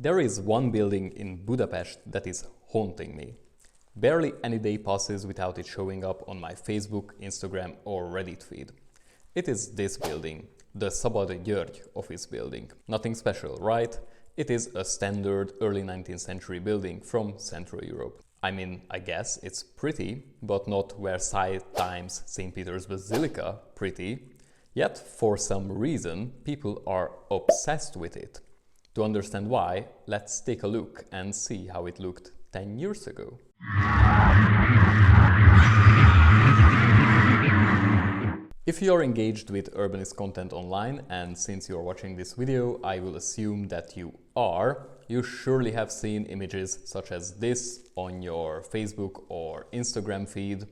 There is one building in Budapest that is haunting me. Barely any day passes without it showing up on my Facebook, Instagram or Reddit feed. It is this building, the Szabad György office building. Nothing special, right? It is a standard early 19th century building from Central Europe. I mean, I guess it's pretty, but not Versailles times St. Peter's Basilica pretty. Yet, for some reason, people are obsessed with it. To understand why, let's take a look and see how it looked 10 years ago. If you are engaged with urbanist content online, and since you are watching this video, I will assume that you are, you surely have seen images such as this on your Facebook or Instagram feed.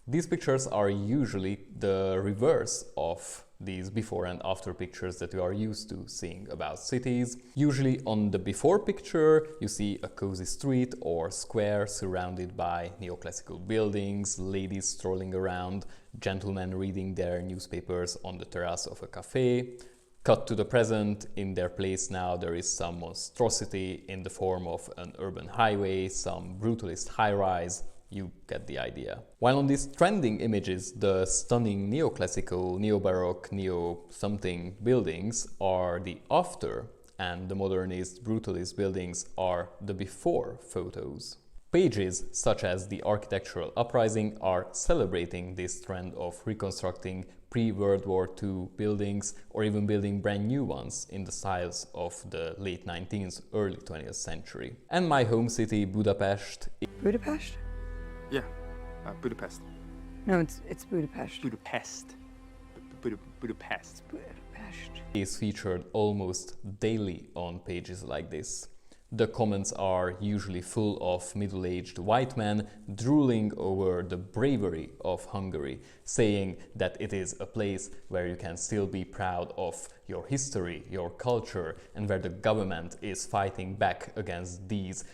These pictures are usually the reverse of these before and after pictures that you are used to seeing about cities. Usually on the before picture you see a cozy street or square surrounded by neoclassical buildings, ladies strolling around, gentlemen reading their newspapers on the terrace of a cafe. Cut to the present, in their place now there is some monstrosity in the form of an urban highway, some brutalist high-rise. You get the idea. While on these trending images, the stunning neoclassical, neo-baroque, neo-something buildings are the after, and the modernist, brutalist buildings are the before photos. Pages such as the Architectural Uprising are celebrating this trend of reconstructing pre-World War II buildings or even building brand new ones in the styles of the late 19th, early 20th century. And my home city, Budapest. Budapest? Yeah, Budapest. No, it's Budapest. Budapest. Budapest. Budapest. Is featured almost daily on pages like this. The comments are usually full of middle-aged white men drooling over the bravery of Hungary, saying that it is a place where you can still be proud of your history, your culture, and where the government is fighting back against these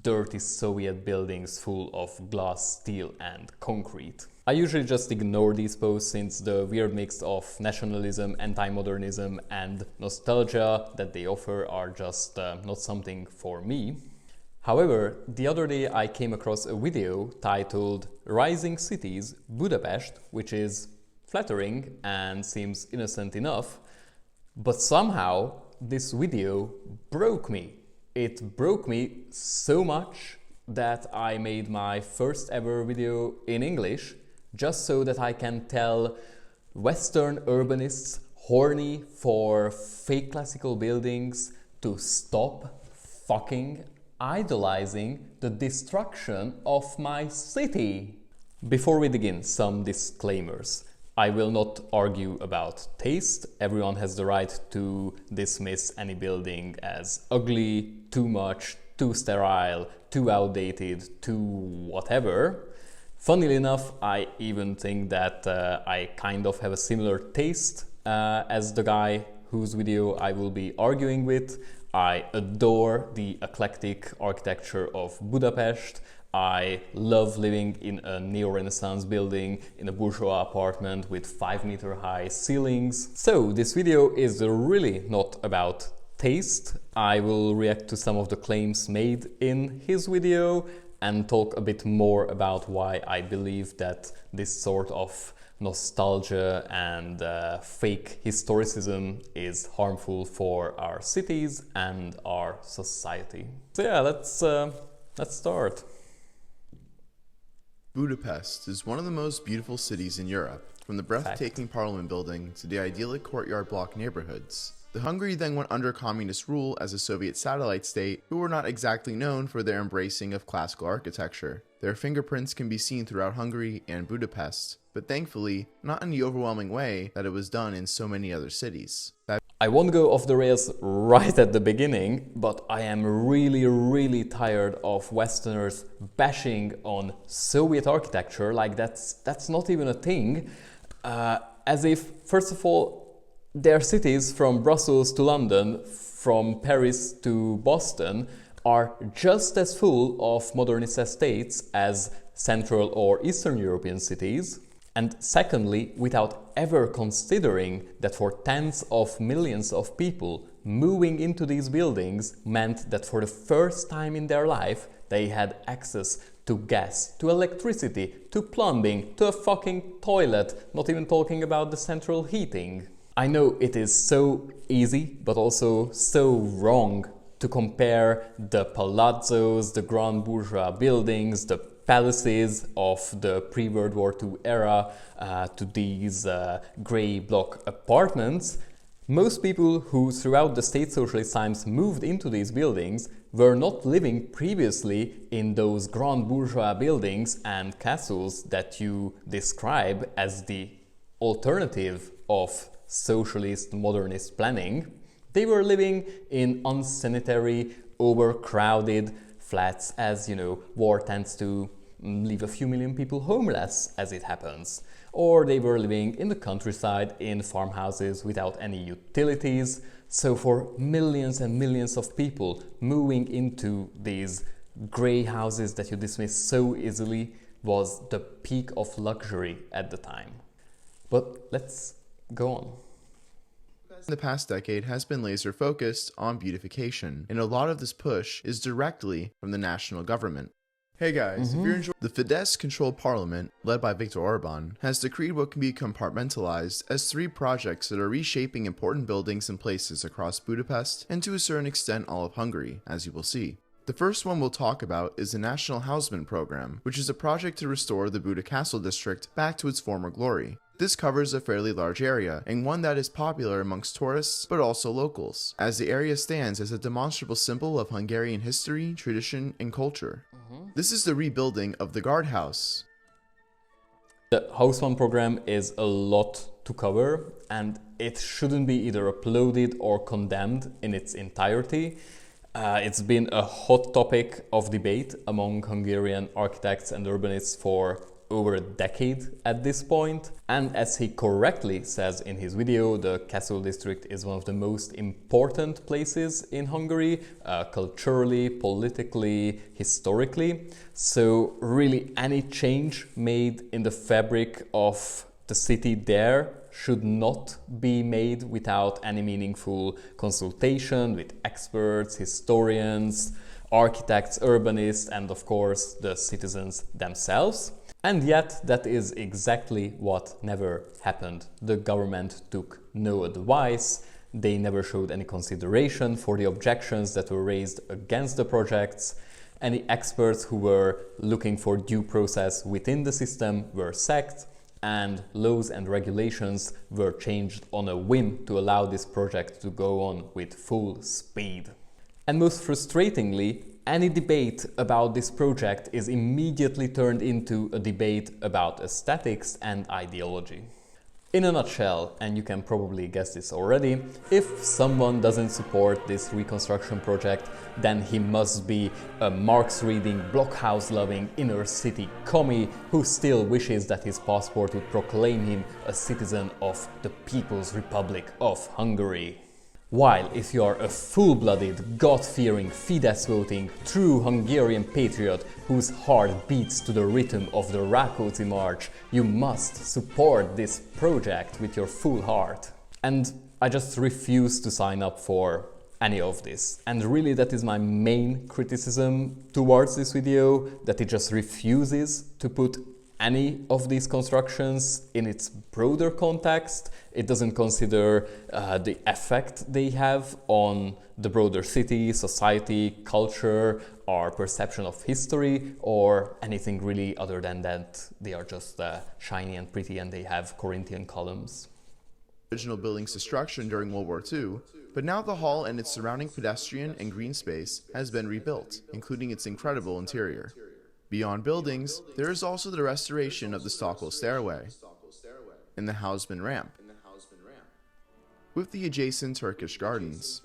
dirty Soviet buildings full of glass, steel and concrete. I usually just ignore these posts since the weird mix of nationalism, anti-modernism and nostalgia that they offer are just not something for me. However, the other day I came across a video titled Rising Cities, Budapest, which is flattering and seems innocent enough, but somehow this video broke me. It broke me so much that I made my first ever video in English just so that I can tell Western urbanists horny for fake classical buildings to stop fucking idolizing the destruction of my city. Before we begin, some disclaimers. I will not argue about taste. Everyone has the right to dismiss any building as ugly, too much, too sterile, too outdated, too whatever. Funnily enough, I even think that I kind of have a similar taste as the guy whose video I will be arguing with. I adore the eclectic architecture of Budapest. I love living in a neo-Renaissance building in a bourgeois apartment with 5-meter high ceilings. So this video is really not about taste. I will react to some of the claims made in his video and talk a bit more about why I believe that this sort of nostalgia and fake historicism is harmful for our cities and our society. So yeah, let's start. Budapest is one of the most beautiful cities in Europe, from the breathtaking Parliament building to the idyllic courtyard block neighborhoods. The Hungary then went under communist rule as a Soviet satellite state, who were not exactly known for their embracing of classical architecture. Their fingerprints can be seen throughout Hungary and Budapest, but thankfully, not in the overwhelming way that it was done in so many other cities. I won't go off the rails right at the beginning, but I am really tired of Westerners bashing on Soviet architecture like that's not even a thing. As if, first of all, their cities from Brussels to London, from Paris to Boston, are just as full of modernist estates as Central or Eastern European cities. And secondly, without ever considering that for tens of millions of people, moving into these buildings meant that for the first time in their life, they had access to gas, to electricity, to plumbing, to a fucking toilet, not even talking about the central heating. I know it is so easy, but also so wrong to compare the palazzos, the grand bourgeois buildings, the palaces of the pre-World War II era to these grey block apartments. Most people who throughout the state socialist times moved into these buildings were not living previously in those grand bourgeois buildings and castles that you describe as the alternative of socialist modernist planning. They were living in unsanitary, overcrowded flats, as you know, war tends to leave a few million people homeless as it happens. Or they were living in the countryside in farmhouses without any utilities. So for millions and millions of people, moving into these grey houses that you dismiss so easily was the peak of luxury at the time. But let's go on. The past decade has been laser focused on beautification, and a lot of this push is directly from the national government. Hey guys, if you're enjoying the Fidesz-controlled parliament, led by Viktor Orban, has decreed what can be compartmentalized as 3 projects that are reshaping important buildings and places across Budapest and to a certain extent all of Hungary, as you will see. The first one we'll talk about is the National Hauszmann program, which is a project to restore the Buda Castle district back to its former glory. This covers a fairly large area, and one that is popular amongst tourists, but also locals, as the area stands as a demonstrable symbol of Hungarian history, tradition, and culture. This is the rebuilding of the guardhouse. The Hauszmann program is a lot to cover, and it shouldn't be either uploaded or condemned in its entirety. It's been a hot topic of debate among Hungarian architects and urbanists for over a decade at this point. And as he correctly says in his video, the Castle district is one of the most important places in Hungary, culturally, politically, historically. So really any change made in the fabric of the city there should not be made without any meaningful consultation with experts, historians, architects, urbanists, and of course the citizens themselves. And yet that is exactly what never happened. The government took no advice, they never showed any consideration for the objections that were raised against the projects. Any experts who were looking for due process within the system were sacked, and laws and regulations were changed on a whim to allow this project to go on with full speed. And most frustratingly, any debate about this project is immediately turned into a debate about aesthetics and ideology. In a nutshell, and you can probably guess this already, if someone doesn't support this reconstruction project, then he must be a Marx-reading, blockhouse-loving, inner-city commie who still wishes that his passport would proclaim him a citizen of the People's Republic of Hungary. While if you are a full-blooded, God-fearing, Fidesz-voting, true Hungarian patriot whose heart beats to the rhythm of the Rákóczi March, you must support this project with your full heart. And I just refuse to sign up for any of this. And really that is my main criticism towards this video, that it just refuses to put any of these constructions in its broader context. It doesn't consider the effect they have on the broader city, society, culture, our perception of history, or anything really other than that they are just shiny and pretty and they have Corinthian columns. Original building's destruction during World War II, but now the hall and its surrounding pedestrian and green space has been rebuilt, including its incredible interior. Beyond buildings, there is also the restoration of the Stockwell stairway and the Hauszmann ramp, with the adjacent Turkish gardens.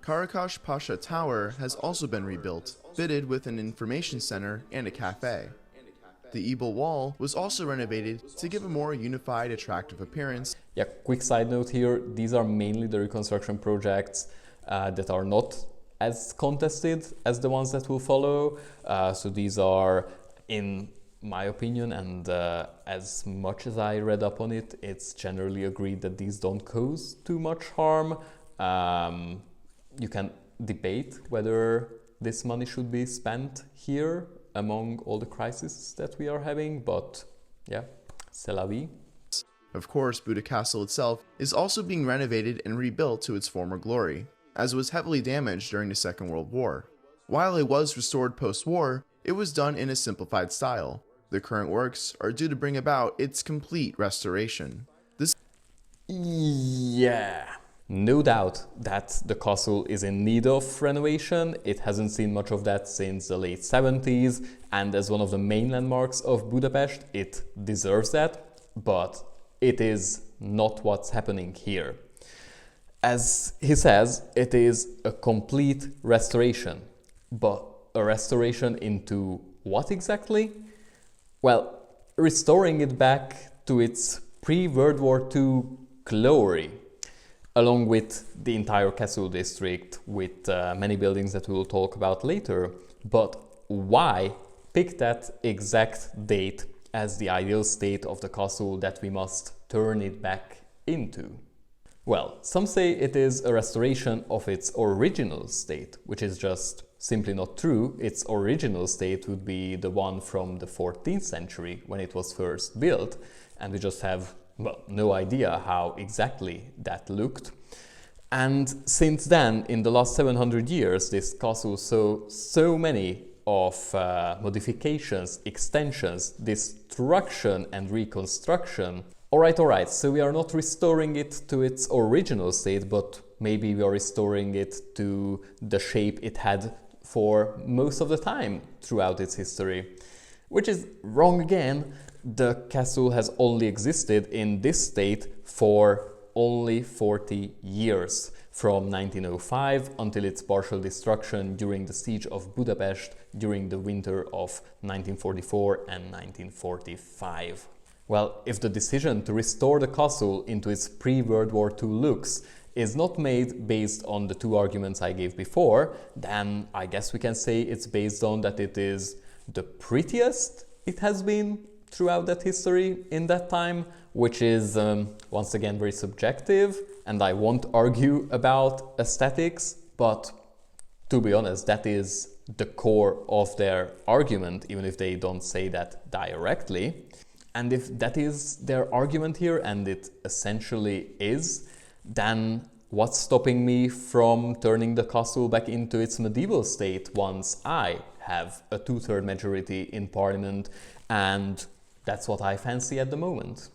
Karakash Pasha Tower has also been rebuilt, fitted with an information center and a cafe. The Ebel wall was also renovated to give a more unified, attractive appearance. Yeah, quick side note here, these are mainly the reconstruction projects that are not as contested as the ones that will follow. So these are, in my opinion, and as much as I read up on it, it's generally agreed that these don't cause too much harm. You can debate whether this money should be spent here among all the crises that we are having, but yeah, c'est la vie. Of course, Buda Castle itself is also being renovated and rebuilt to its former glory, as it was heavily damaged during the Second World War. While it was restored post-war, it was done in a simplified style. The current works are due to bring about its complete restoration. Yeah, no doubt that the castle is in need of renovation. It hasn't seen much of that since the late 70s, and as one of the main landmarks of Budapest, it deserves that, but it is not what's happening here. As he says, it is a complete restoration. But a restoration into what exactly? Well, restoring it back to its pre-World War II glory, along with the entire castle district, with many buildings that we will talk about later. But why pick that exact date as the ideal state of the castle that we must turn it back into? Well, some say it is a restoration of its original state, which is just simply not true. Its original state would be the one from the 14th century when it was first built, and we just have, well, no idea how exactly that looked. And since then, in the last 700 years, this castle saw so many of modifications, extensions, destruction and reconstruction. Alright, so we are not restoring it to its original state, but maybe we are restoring it to the shape it had for most of the time throughout its history. Which is wrong again. The castle has only existed in this state for only 40 years, from 1905 until its partial destruction during the siege of Budapest during the winter of 1944 and 1945. Well, if the decision to restore the castle into its pre-World War II looks is not made based on the two arguments I gave before, then I guess we can say it's based on that it is the prettiest it has been throughout that history in that time, which is once again very subjective, and I won't argue about aesthetics, but to be honest, that is the core of their argument, even if they don't say that directly. And if that is their argument here, and it essentially is, then what's stopping me from turning the castle back into its medieval state once I have a 2/3 majority in parliament, and that's what I fancy at the moment.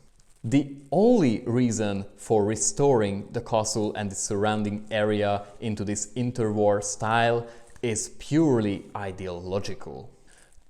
The only reason for restoring the castle and the surrounding area into this interwar style is purely ideological.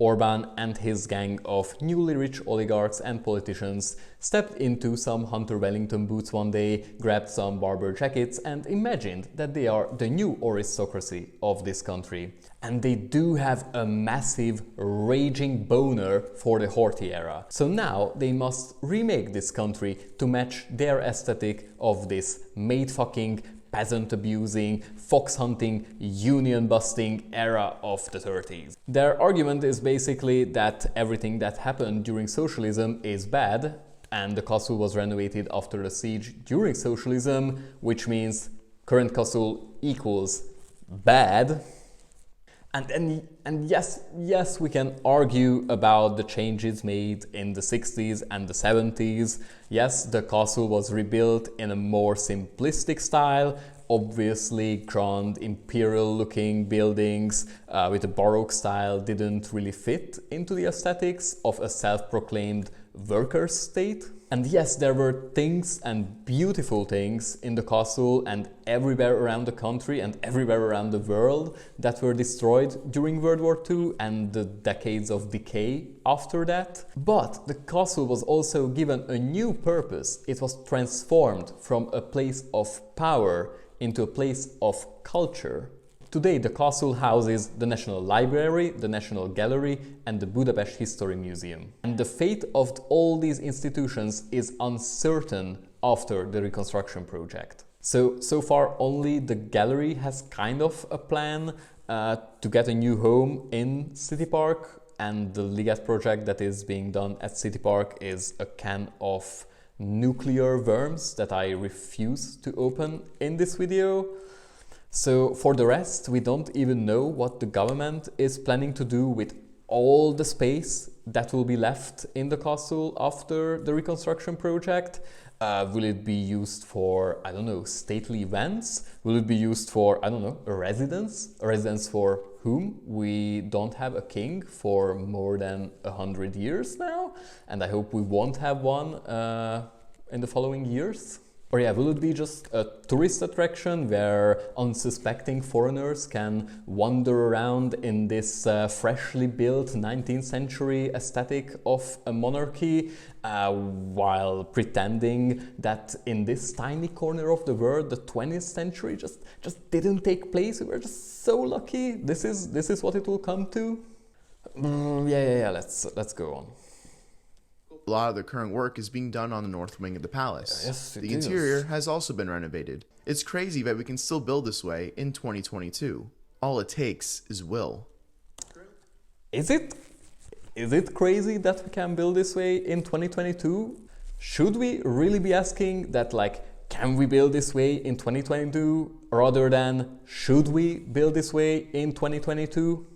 Orbán and his gang of newly rich oligarchs and politicians stepped into some Hunter Wellington boots one day, grabbed some Barber jackets and imagined that they are the new aristocracy of this country. And they do have a massive raging boner for the Horthy era. So now they must remake this country to match their aesthetic of this maid-fucking, peasant-abusing, fox-hunting, union-busting era of the 30s. Their argument is basically that everything that happened during socialism is bad, and the castle was renovated after the siege during socialism, which means current castle equals bad. And yes, we can argue about the changes made in the 60s and the 70s. Yes, the castle was rebuilt in a more simplistic style. Obviously, grand imperial-looking buildings with a Baroque style didn't really fit into the aesthetics of a self-proclaimed worker state. And yes, there were things and beautiful things in the castle and everywhere around the country and everywhere around the world that were destroyed during World War II and the decades of decay after that. But the castle was also given a new purpose. It was transformed from a place of power into a place of culture. Today, the castle houses the National Library, the National Gallery and the Budapest History Museum. And the fate of all these institutions is uncertain after the reconstruction project. So far, only the gallery has kind of a plan to get a new home in City Park, and the Liget project that is being done at City Park is a can of nuclear worms that I refuse to open in this video. So for the rest, we don't even know what the government is planning to do with all the space that will be left in the castle after the reconstruction project. Will it be used for, I don't know, stately events? Will it be used for, I don't know, a residence? A residence for whom? We don't have a king for more than 100 years now, and I hope we won't have one in the following years. Or yeah, will it be just a tourist attraction where unsuspecting foreigners can wander around in this freshly built 19th century aesthetic of a monarchy while pretending that in this tiny corner of the world the 20th century just didn't take place? We were just so lucky. This is what it will come to. Yeah. Let's go on. A lot of the current work is being done on the north wing of the palace. Yes, the interior has also been renovated. It's crazy that we can still build this way in 2022. All it takes is will. Is it crazy that we can build this way in 2022? Should we really be asking that, like, can we build this way in 2022 rather than should we build this way in 2022?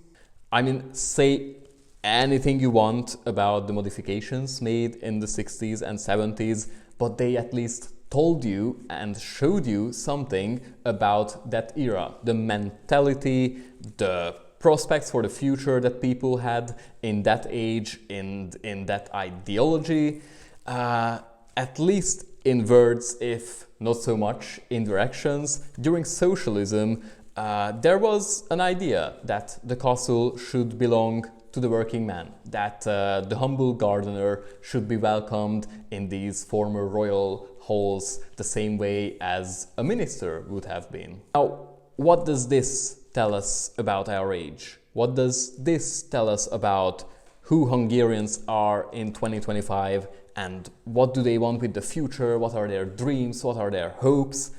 I mean, say anything you want about the modifications made in the 60s and 70s, but they at least told you and showed you something about that era, the mentality, the prospects for the future that people had in that age, in that ideology, at least in words, if not so much in their actions. During socialism, there was an idea that the castle should belong to the working man, that the humble gardener should be welcomed in these former royal halls the same way as a minister would have been. Now, what does this tell us about our age? What does this tell us about who Hungarians are in 2025 and what do they want with the future? What are their dreams? What are their hopes?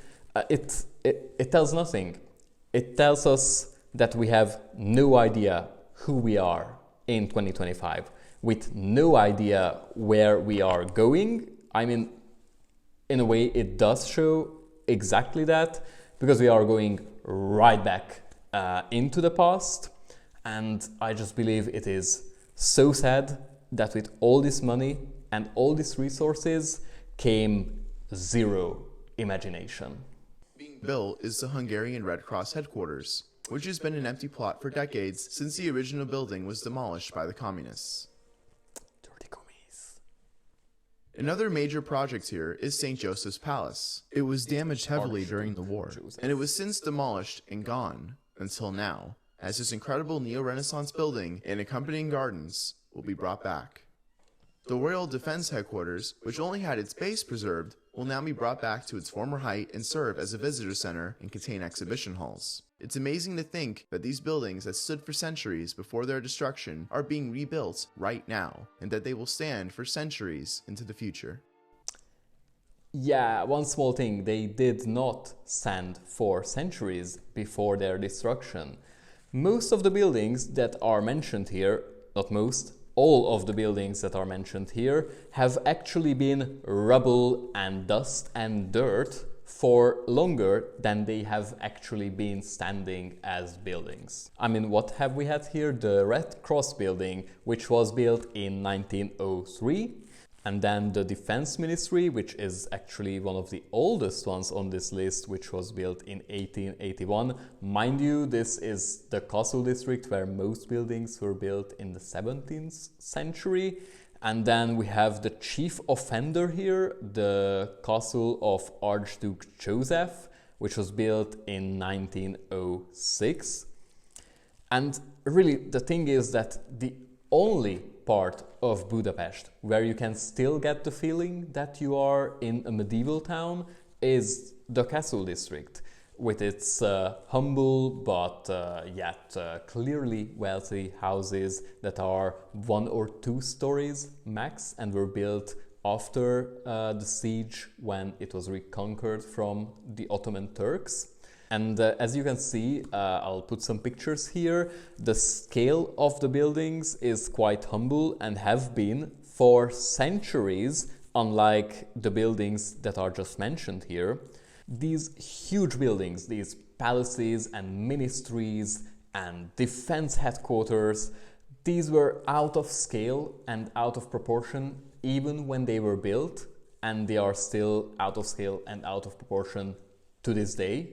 It tells nothing. It tells us that we have no idea who we are in 2025, with no idea where we are going. I mean, in a way it does show exactly that, because we are going right back into the past, and I just believe it is so sad that with all this money and all these resources came zero imagination. Being built is the Hungarian Red Cross headquarters, which has been an empty plot for decades since the original building was demolished by the communists. Dirty commies. Another major project here is St. Joseph's Palace. It was damaged heavily during the war, and it was since demolished and gone until now, as this incredible neo-Renaissance building and accompanying gardens will be brought back. The Royal Defense Headquarters, which only had its base preserved, will now be brought back to its former height and serve as a visitor center and contain exhibition halls. It's amazing to think that these buildings that stood for centuries before their destruction are being rebuilt right now, and that they will stand for centuries into the future. Yeah, one small thing, they did not stand for centuries before their destruction. Most of the buildings that are mentioned here, not most, all of the buildings that are mentioned here have actually been rubble and dust and dirt for longer than they have actually been standing as buildings. I mean, what have we had here? The Red Cross building, which was built in 1903. And then the Defense Ministry, which is actually one of the oldest ones on this list, which was built in 1881. Mind you, this is the castle district where most buildings were built in the 17th century. And then we have the chief offender here, the castle of Archduke Joseph, which was built in 1906. And really, the thing is that the only part of Budapest where you can still get the feeling that you are in a medieval town is the castle district, with its humble but yet clearly wealthy houses that are 1 or 2 stories max and were built after the siege when it was reconquered from the Ottoman Turks. And as you can see, I'll put some pictures here. The scale of the buildings is quite humble and have been for centuries unlike the buildings that are just mentioned here, these huge buildings, these palaces and ministries and defense headquarters, these were out of scale and out of proportion even when they were built, and they are still out of scale and out of proportion to this day.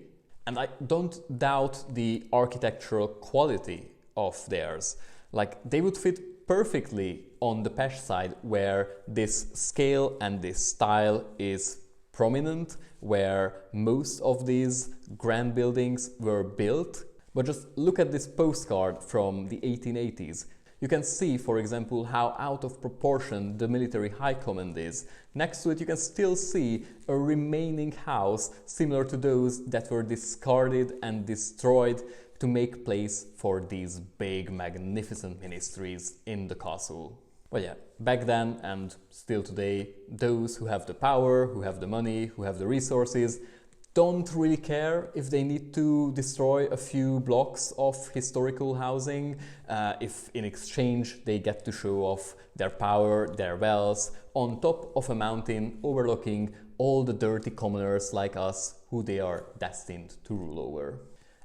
And I don't doubt the architectural quality of theirs. Like, they would fit perfectly on the Pest side, where this scale and this style is prominent, where most of these grand buildings were built. But just look at this postcard from the 1880s. You can see, for example, how out of proportion the military high command is. Next to it you can still see a remaining house similar to those that were discarded and destroyed to make place for these big, magnificent ministries in the castle. But yeah, back then and still today, those who have the power, who have the money, who have the resources, don't really care if they need to destroy a few blocks of historical housing, if in exchange they get to show off their power, their wealth, on top of a mountain overlooking all the dirty commoners like us who they are destined to rule over.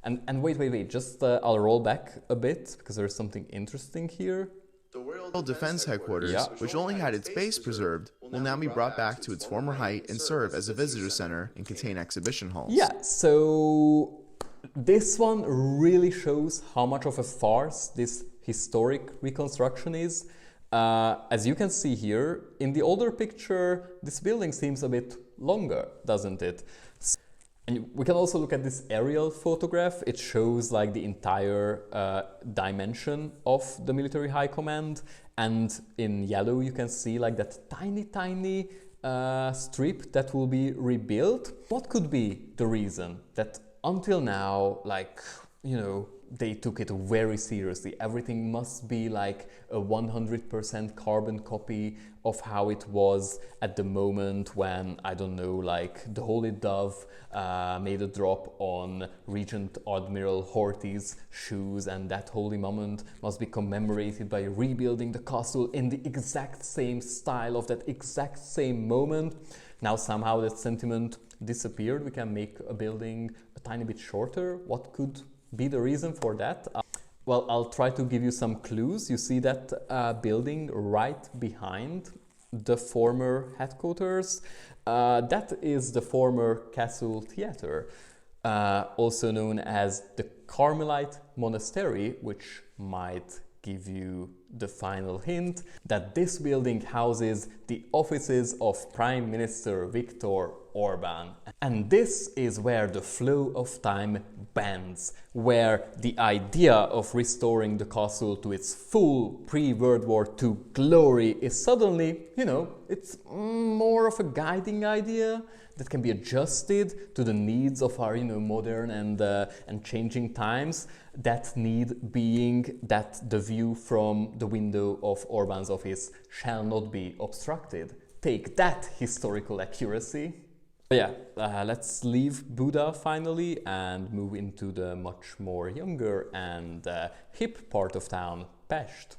And wait, just I'll roll back a bit because there's something interesting here. The Royal Defense Headquarters, which only had its base preserved, will now be brought back to its former height and serve as a visitor center and contain exhibition halls. Yeah, so this one really shows how much of a farce this historic reconstruction is. As you can see here, in the older picture, this building seems a bit longer, doesn't it? And we can also look at this aerial photograph. It shows like the entire dimension of the military high command, and in yellow you can see like that tiny strip that will be rebuilt. What could be the reason that until now, like, you know, they took it very seriously? Everything must be like a 100% carbon copy of how it was at the moment when, I don't know, like the Holy Dove made a drop on Regent Admiral Horthy's shoes, and that holy moment must be commemorated by rebuilding the castle in the exact same style of that exact same moment. Now somehow that sentiment disappeared. We can make a building a tiny bit shorter. What could be the reason for that? Well, I'll try to give you some clues. You see that building right behind the former headquarters? That is the former Castle Theatre, also known as the Carmelite Monastery, which might give you the final hint that this building houses the offices of Prime Minister Viktor Orban. And this is where the flow of time bends, where the idea of restoring the castle to its full pre-World War II glory is suddenly, you know, it's more of a guiding idea that can be adjusted to the needs of our, you know, modern and changing times. That need being that the view from the window of Orban's office shall not be obstructed. Take that, historical accuracy. But yeah, let's leave Buda finally and move into the much more younger and hip part of town, Pest.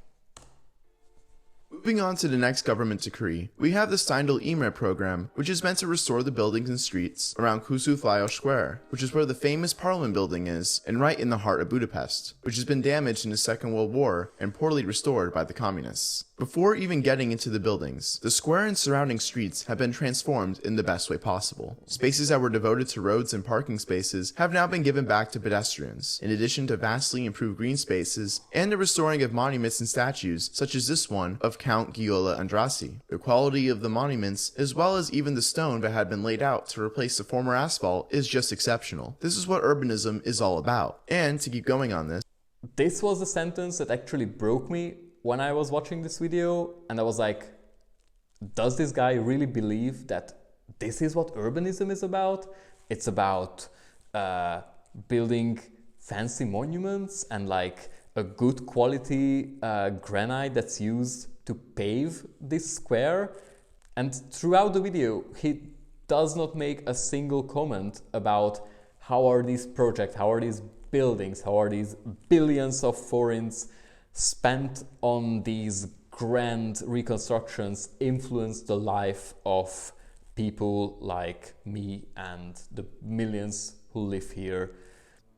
Moving on to the next government decree, we have the Steindl Imre program, which is meant to restore the buildings and streets around Kossuth Lajos Square, which is where the famous Parliament building is, and right in the heart of Budapest, which has been damaged in the Second World War and poorly restored by the communists. Before even getting into the buildings, the square and surrounding streets have been transformed in the best way possible. Spaces that were devoted to roads and parking spaces have now been given back to pedestrians, in addition to vastly improved green spaces and the restoring of monuments and statues, such as this one of Count Giola Andrassy. The quality of the monuments, as well as even the stone that had been laid out to replace the former asphalt, is just exceptional. This is what urbanism is all about. And to keep going on this was the sentence that actually broke me when I was watching this video, and I was like, does this guy really believe that this is what urbanism is about? It's about building fancy monuments and like a good quality granite that's used to pave this square. And throughout the video, he does not make a single comment about how are these projects, how are these buildings, how are these billions of forints spent on these grand reconstructions influenced the life of people like me and the millions who live here.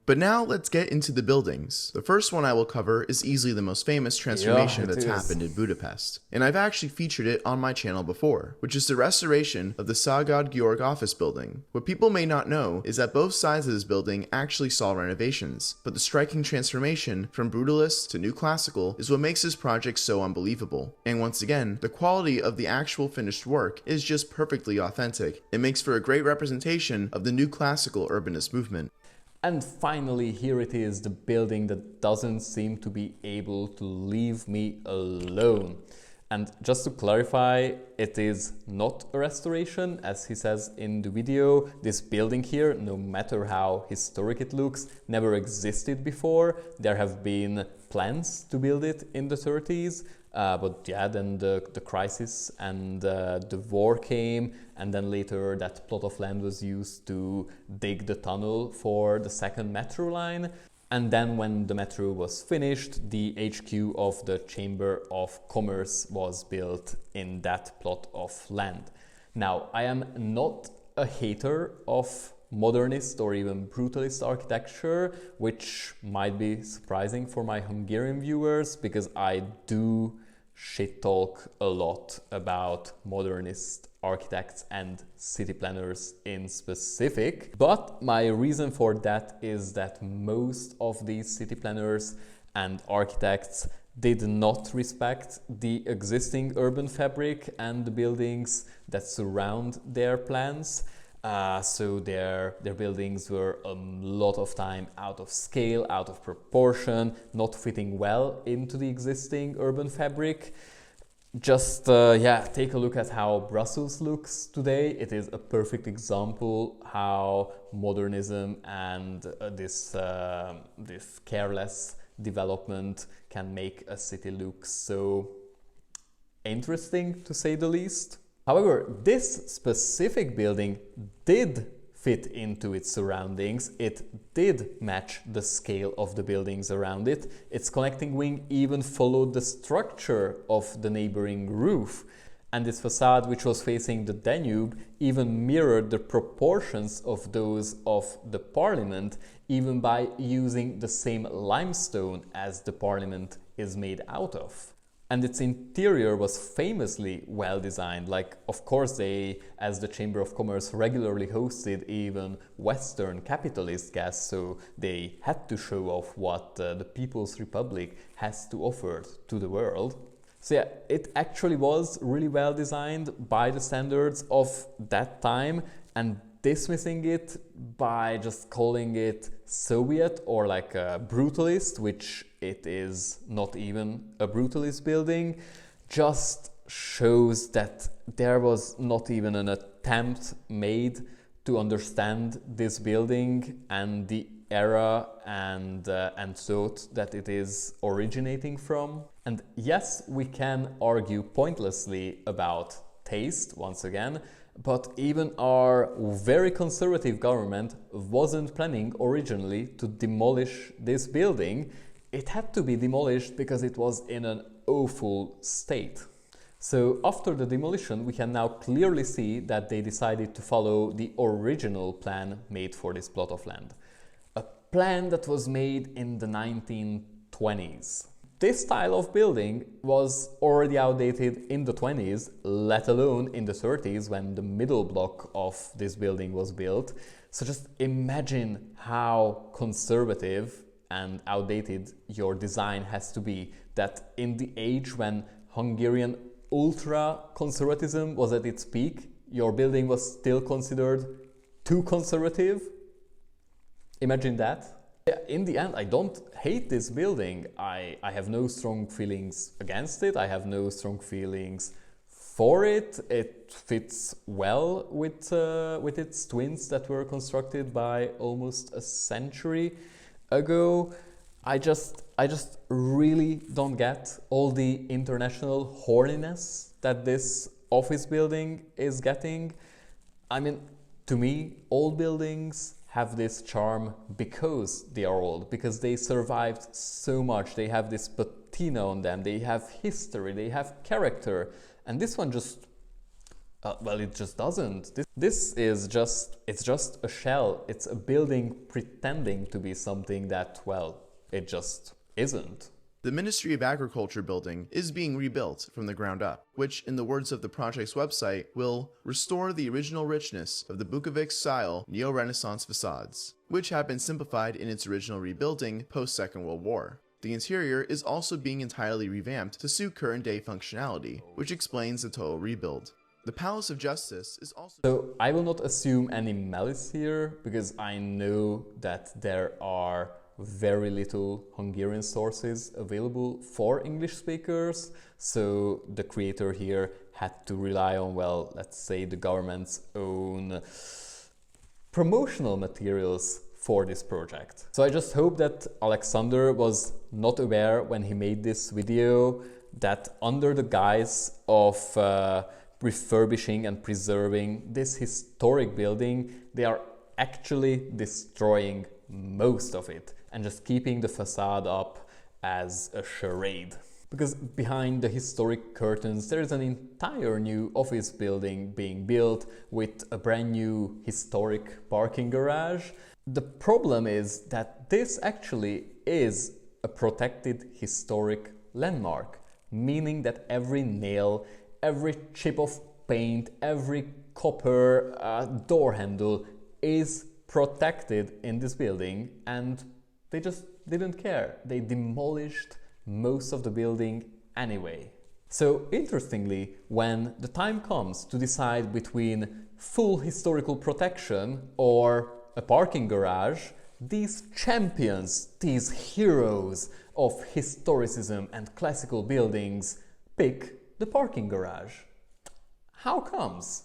But now let's get into the buildings. The first one I will cover is easily the most famous transformation that's happened in Budapest, and I've actually featured it on my channel before, which is the restoration of the Facade Georg office building. What people may not know is that both sides of this building actually saw renovations, but the striking transformation from brutalist to new classical is what makes this project so unbelievable. And once again, the quality of the actual finished work is just perfectly authentic. It makes for a great representation of the new classical urbanist movement. And finally, here it is, the building that doesn't seem to be able to leave me alone. And just to clarify, it is not a restoration, as he says in the video. This building here, no matter how historic it looks, never existed before. There have been plans to build it in the 30s, but yeah, then the crisis and the war came, and then later that plot of land was used to dig the tunnel for the second metro line. And then when the metro was finished, the HQ of the Chamber of Commerce was built in that plot of land. Now, I am not a hater of modernist or even brutalist architecture, which might be surprising for my Hungarian viewers, because I do shit talk a lot about modernist architects and city planners in specific. But my reason for that is that most of these city planners and architects did not respect the existing urban fabric and the buildings that surround their plans. So their buildings were a lot of time out of scale, out of proportion, not fitting well into the existing urban fabric. Just take a look at how Brussels looks today. It is a perfect example how modernism and this careless development can make a city look so interesting, to say the least. However, this specific building did fit into its surroundings. It did match the scale of the buildings around it. Its connecting wing even followed the structure of the neighboring roof. And its facade, which was facing the Danube, even mirrored the proportions of those of the parliament, even by using the same limestone as the parliament is made out of. And its interior was famously well designed. Like, of course, they, as the Chamber of Commerce, regularly hosted even Western capitalist guests, so they had to show off what the People's Republic has to offer to the world. So yeah, it actually was really well designed by the standards of that time, and dismissing it by just calling it Soviet or like a brutalist, which it is not even a brutalist building, just shows that there was not even an attempt made to understand this building and the era and thought that it is originating from. And yes, we can argue pointlessly about taste once again, but even our very conservative government wasn't planning originally to demolish this building. It had to be demolished because it was in an awful state. So after the demolition, we can now clearly see that they decided to follow the original plan made for this plot of land. A plan that was made in the 1920s. This style of building was already outdated in the 20s, let alone in the 30s when the middle block of this building was built. So just imagine how conservative and outdated your design has to be, that in the age when Hungarian ultra-conservatism was at its peak, your building was still considered too conservative. Imagine that. In the end, I don't hate this building. I have no strong feelings against it. I have no strong feelings for it. It fits well with its twins that were constructed by almost a century ago. I just really don't get all the international horniness that this office building is getting. I mean, to me, old buildings have this charm because they are old, because they survived so much. They have this patina on them, they have history, they have character, and this one just, well, it just doesn't. This is just, it's just a shell, it's a building pretending to be something that, well, it just isn't. The Ministry of Agriculture building is being rebuilt from the ground up, which, in the words of the project's website, will restore the original richness of the Bukovic-style neo-Renaissance facades, which have been simplified in its original rebuilding post-Second World War. The interior is also being entirely revamped to suit current-day functionality, which explains the total rebuild. The Palace of Justice is also... So I will not assume any malice here, because I know that there are very little Hungarian sources available for English speakers, so the creator here had to rely on, well, let's say the government's own promotional materials for this project. So I just hope that Alexander was not aware when he made this video that under the guise of refurbishing and preserving this historic building, they are actually destroying most of it and just keeping the facade up as a charade. Because behind the historic curtains there is an entire new office building being built with a brand new historic parking garage. The problem is that this actually is a protected historic landmark, meaning that every nail, every chip of paint, every copper door handle is protected in this building, and they just didn't care. They demolished most of the building anyway. So interestingly, when the time comes to decide between full historical protection or a parking garage, these champions, these heroes of historicism and classical buildings pick the parking garage. How comes?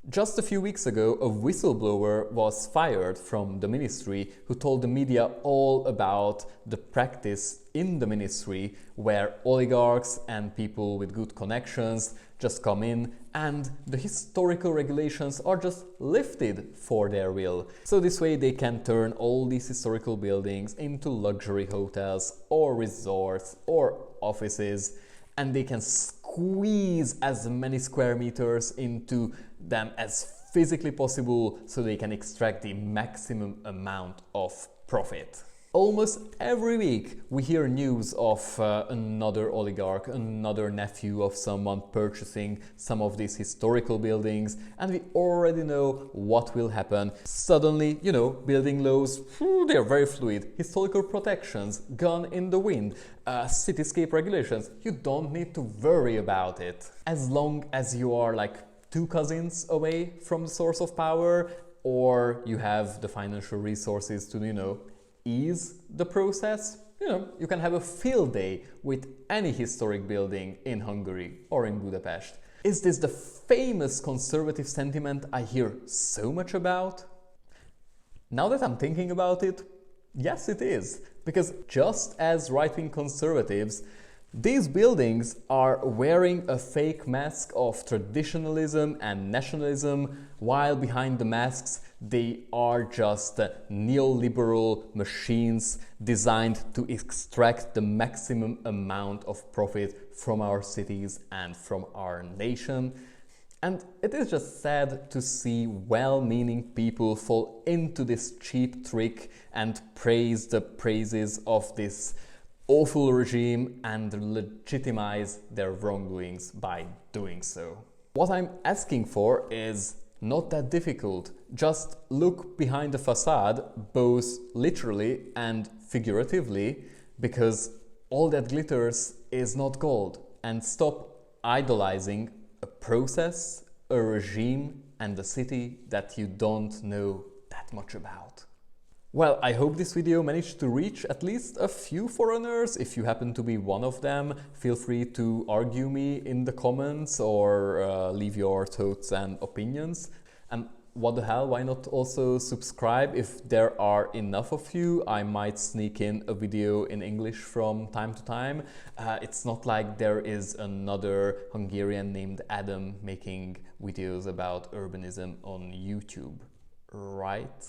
Just a few weeks ago, a whistleblower was fired from the ministry who told the media all about the practice in the ministry where oligarchs and people with good connections just come in and the historical regulations are just lifted for their will. So this way they can turn all these historical buildings into luxury hotels or resorts or offices, and they can squeeze as many square meters into them as physically possible so they can extract the maximum amount of profit. Almost every week we hear news of another oligarch, another nephew of someone purchasing some of these historical buildings, and we already know what will happen. Suddenly, you know, building laws, they are very fluid. Historical protections, gone in the wind. Cityscape regulations, you don't need to worry about it. As long as you are like 2 cousins away from the source of power, or you have the financial resources to, you know, ease the process, you know, you can have a field day with any historic building in Hungary or in Budapest. Is this the famous conservative sentiment I hear so much about? Now that I'm thinking about it, yes, it is. Because just as right-wing conservatives, these buildings are wearing a fake mask of traditionalism and nationalism, while behind the masks they are just neoliberal machines designed to extract the maximum amount of profit from our cities and from our nation. And it is just sad to see well-meaning people fall into this cheap trick and praise the praises of this awful regime and legitimize their wrongdoings by doing so. What I'm asking for is not that difficult. Just look behind the facade, both literally and figuratively, because all that glitters is not gold, and stop idolizing a process, a regime, and a city that you don't know that much about. Well, I hope this video managed to reach at least a few foreigners. If you happen to be one of them, feel free to argue me in the comments or leave your thoughts and opinions. And what the hell, why not also subscribe? If there are enough of you, I might sneak in a video in English from time to time. It's not like there is another Hungarian named Adam making videos about urbanism on YouTube, right?